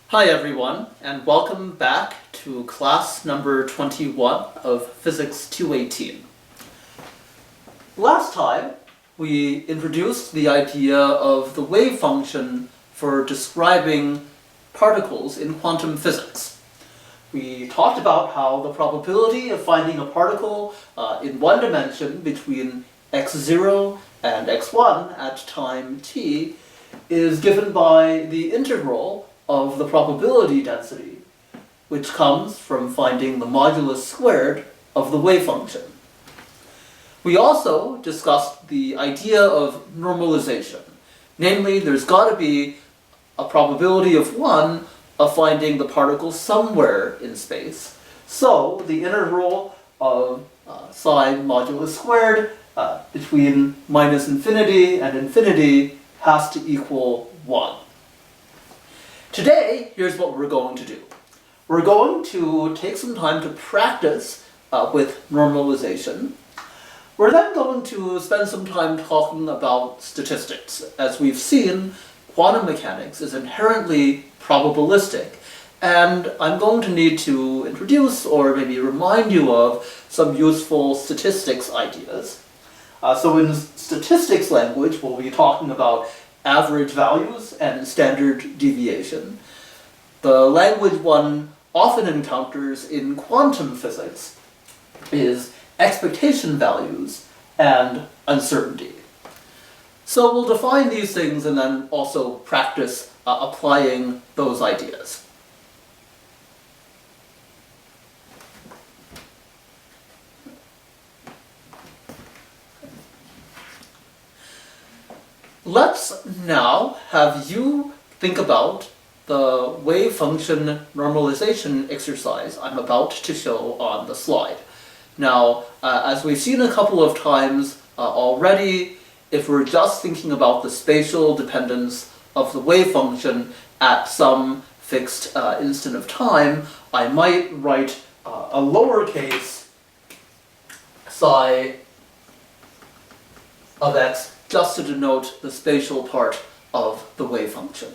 Hi everyone, and welcome back to class number 21 of Physics 218. Last time, we introduced the idea of the wave function for describing particles in quantum physics. We talked about how the probability of finding a particle in one dimension between x0 and x1 at time t is given by the integral of the probability density, which comes from finding the modulus squared of the wave function. We also discussed the idea of normalization. Namely, there's got to be a probability of 1 of finding the particle somewhere in space. So the integral of psi modulus squared between minus infinity and infinity has to equal 1. Today, here's what we're going to do. We're going to take some time to practice with normalization. We're then going to spend some time talking about statistics. As we've seen, quantum mechanics is inherently probabilistic, and I'm going to need to introduce or maybe remind you of some useful statistics ideas. So in statistics language, we'll be talking about average values and standard deviation. The language one often encounters in quantum physics is expectation values and uncertainty. So we'll define these things and then also practice applying those ideas. Let's now have you think about the wave function normalization exercise I'm about to show on the slide. Now, as we've seen a couple of times already, if we're just thinking about the spatial dependence of the wave function at some fixed instant of time, I might write a lowercase psi of x just to denote the spatial part of the wave function.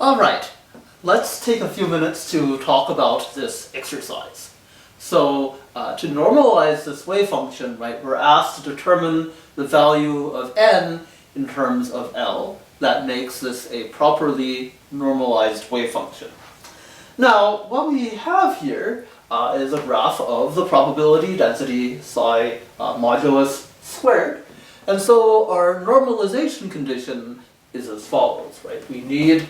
Alright, let's take a few minutes to talk about this exercise. So, to normalize this wave function, right, we're asked to determine the value of n in terms of L. That makes this a properly normalized wave function. Now, what we have here is a graph of the probability density psi modulus squared. And so our normalization condition is as follows, right? We need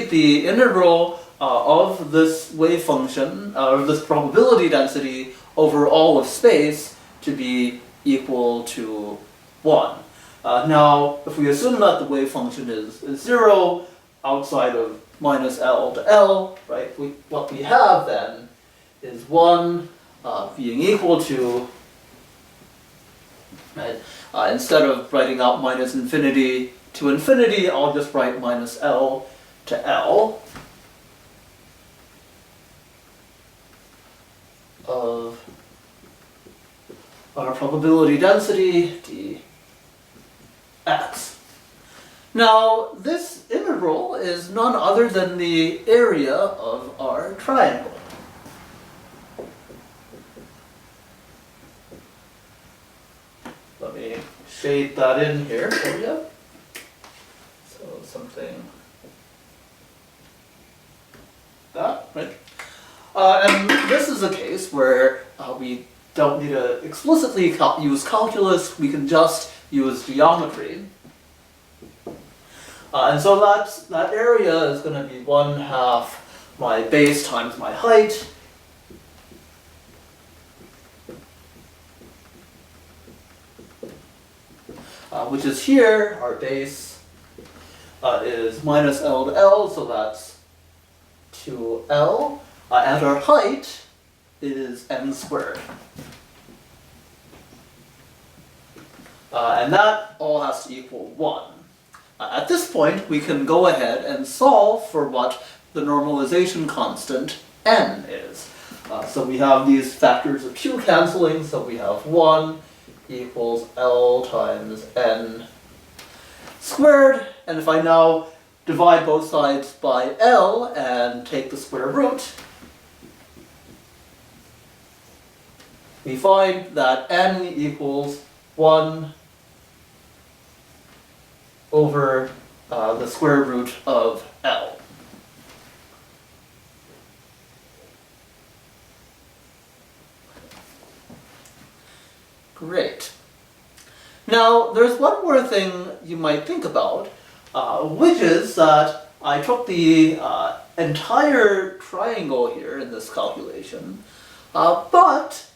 the integral of this wave function, or this probability density over all of space to be equal to 1. Now, if we assume that the wave function is 0 outside of minus L to L, right, what we have then is 1 being equal to, right, instead of writing out minus infinity to infinity, I'll just write minus L to L of our probability density dx. Now, this integral is none other than the area of our triangle. Let me shade that in here for you. So something that, right? And this is a case where we don't need to explicitly use calculus, we can just use geometry. And so that area is going to be 1/2 my base times my height. Which is here, our base is minus L to L, so that's 2L. And our height is n squared. And that all has to equal 1. At this point, we can go ahead and solve for what the normalization constant n is. So we have these factors of q canceling, so we have 1 equals L times n squared, and if I now divide both sides by L and take the square root, we find that n equals 1 over the square root of L. Great. Now, there's one more thing you might think about, which is that I took the entire triangle here in this calculation, but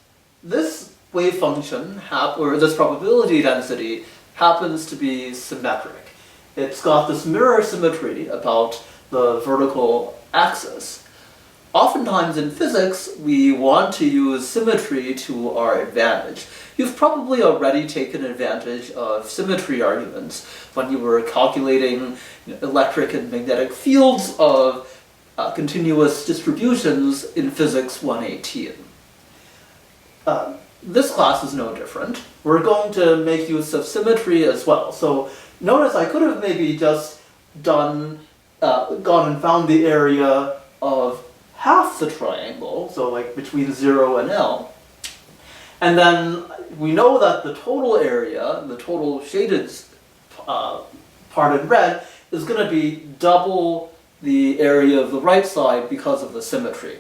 this wave function, or this probability density, happens to be symmetric. It's got this mirror symmetry about the vertical axis. Oftentimes in physics, we want to use symmetry to our advantage. You've probably already taken advantage of symmetry arguments when you were calculating electric and magnetic fields of continuous distributions in Physics 118. This class is no different. We're going to make use of symmetry as well. So notice I could have maybe just gone and found the area of half the triangle, so like between 0 and L. And then we know that the total area, the total shaded part in red, is going to be double the area of the right side because of the symmetry.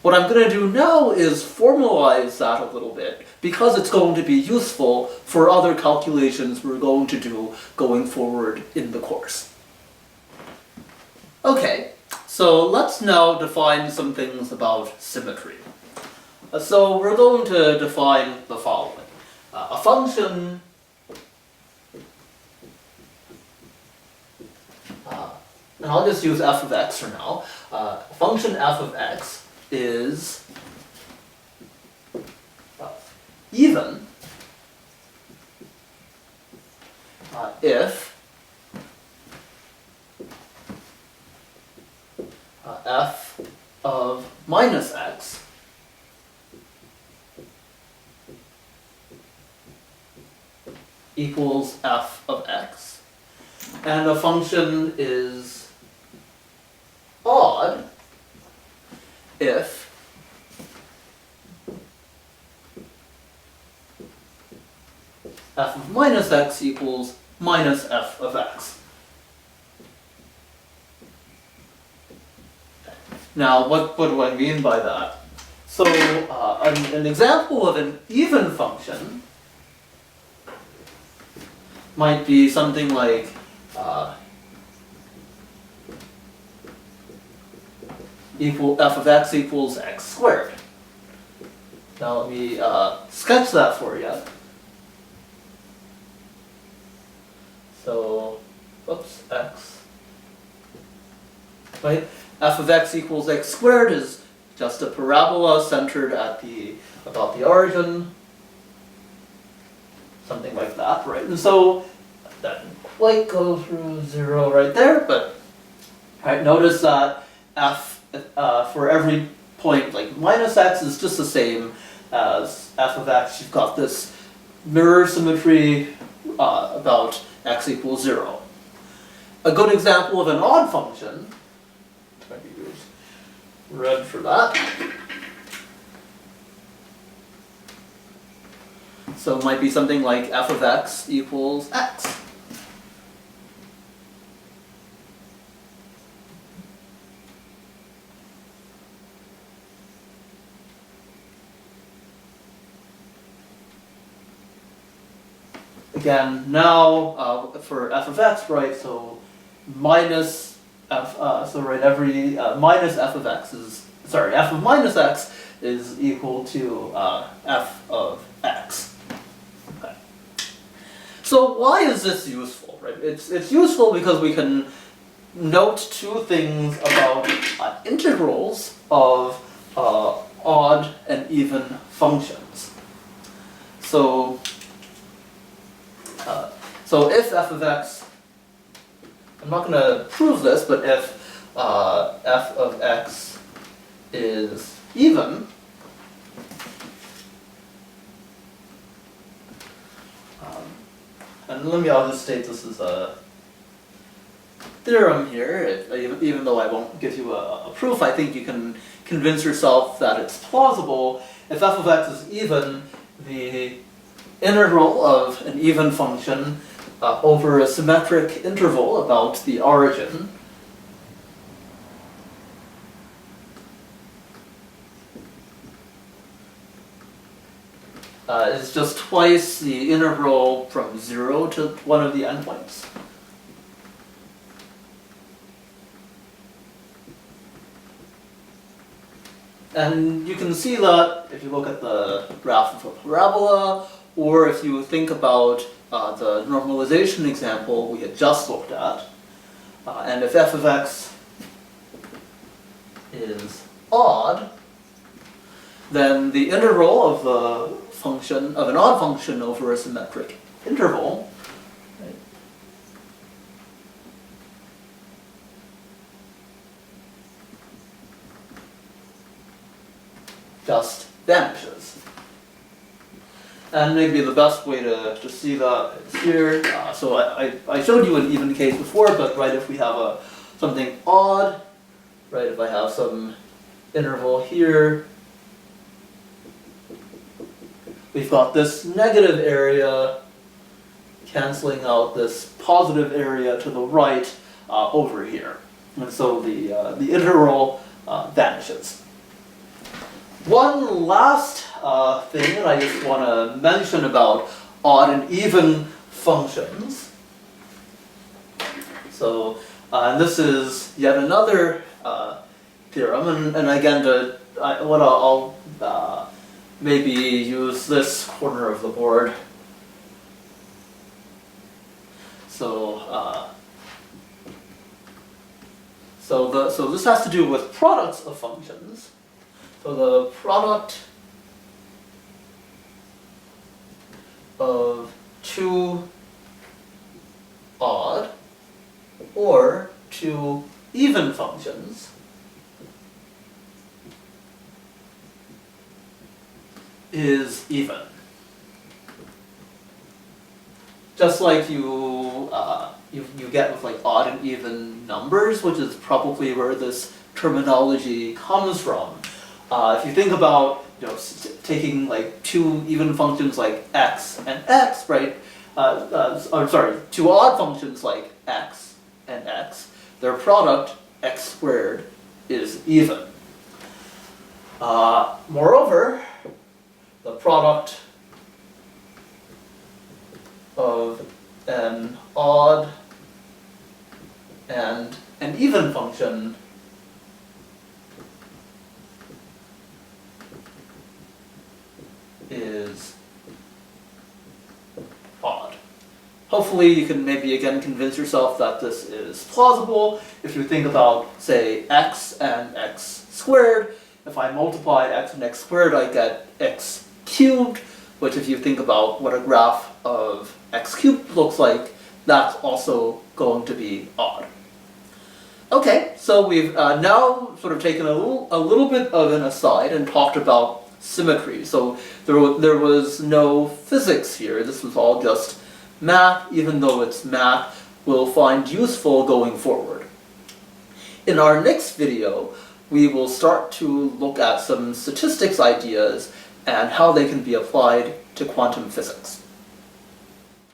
What I'm going to do now is formalize that a little bit, because it's going to be useful for other calculations we're going to do going forward in the course. Okay, so let's now define some things about symmetry. So we're going to define the following. A function and I'll just use f of x for now. Function f of x is even if f of minus x equals f of x, and a function is odd if f of minus x equals minus f of x. Now, what do I mean by that? So, an example of an even function might be something like f of x equals x squared. Now let me sketch that for you. So, oops, x. Right? F of x equals x squared is just a parabola centered at about the origin. Something like that, right? And so that didn't quite go through 0 right there, but right, notice that f for every point, like minus x, is just the same as f of x. You've got this mirror symmetry about x equals 0. A good example of an odd function, maybe use red for that. So it might be something like f of x equals x. Again, now for f of x, right, so minus f, so right, every minus f of x is, sorry, f of minus x is equal to f of x. Okay. So why is this useful, right? It's useful because we can note two things about integrals of odd and even functions. So, so if f of x, I'm not going to prove this, but if f of x is even, and I'll just state this is a theorem here, even though I won't give you a proof, I think you can convince yourself that it's plausible. If f of x is even, the integral of an even function over a symmetric interval about the origin is just twice the integral from 0 to one of the endpoints. And you can see that if you look at the graph of a parabola, or if you think about the normalization example we had just looked at. And if f of x is odd, then the integral of the function, of an odd function over a symmetric interval, right, just vanishes. And maybe the best way to see that is here. So I showed you an even case before, but right, if we have something odd, right, if I have some interval here, we've got this negative area canceling out this positive area to the right over here. And so the integral vanishes. One last thing that I just want to mention about odd and even functions. So, and this is yet another theorem, and again, I'll maybe use this corner of the board. So, so this has to do with products of functions. So the product of two odd or two even functions is even. Just like you get with like odd and even numbers, which is probably where this terminology comes from. If you think about, taking like two even functions like x and x, right? Two odd functions like x and x, their product, x squared, is even. Moreover, the product of an odd and an even function is odd. Hopefully you can maybe again convince yourself that this is plausible. If you think about, say, x and x squared, if I multiply x and x squared, I get x cubed, which if you think about what a graph of x cubed looks like, that's also going to be odd. Okay, so we've now sort of taken a little bit of an aside and talked about symmetry. So there was no physics here. This was all just math, even though it's math we'll find useful going forward. In our next video, we will start to look at some statistics ideas and how they can be applied to quantum physics.